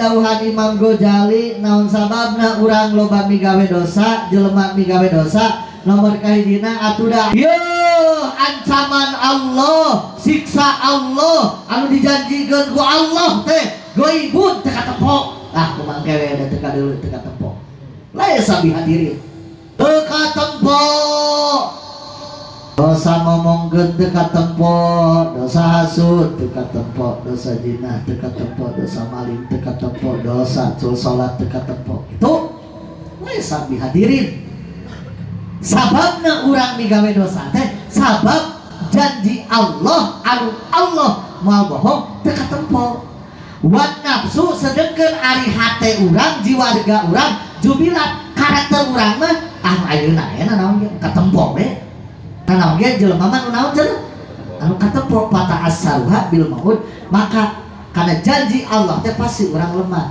Dauhan Imam Ghazali naon sababna urang loba migawe dosa jelema migawe dosa nomor kahijina atuda yo ancaman Allah siksa Allah anu dijanjikeun ku Allah teh goibun teu katepok kumaha kewe da teu kadeuleu teu katepok lae sabi hadirin teu katepok dosa ngomongkeun teu katepok dosa hasud teu katepok dosa zina teu katepok dosa maling teu katepok dosa salat teu katepok itu lae sabi hadirin sababna urang migawe dosa teh sabab janji Allah anu Allah moal bohong teu katepok wan nafsu sedengkeun ari hate urang jiwarga urang jubilat karakter urang mah ayeuna aya naon ge katempok we naon ge jelema mah nu naon cenah anu katempok pata asaruha bil maut maka karena janji Allah teh pasti urang lemah.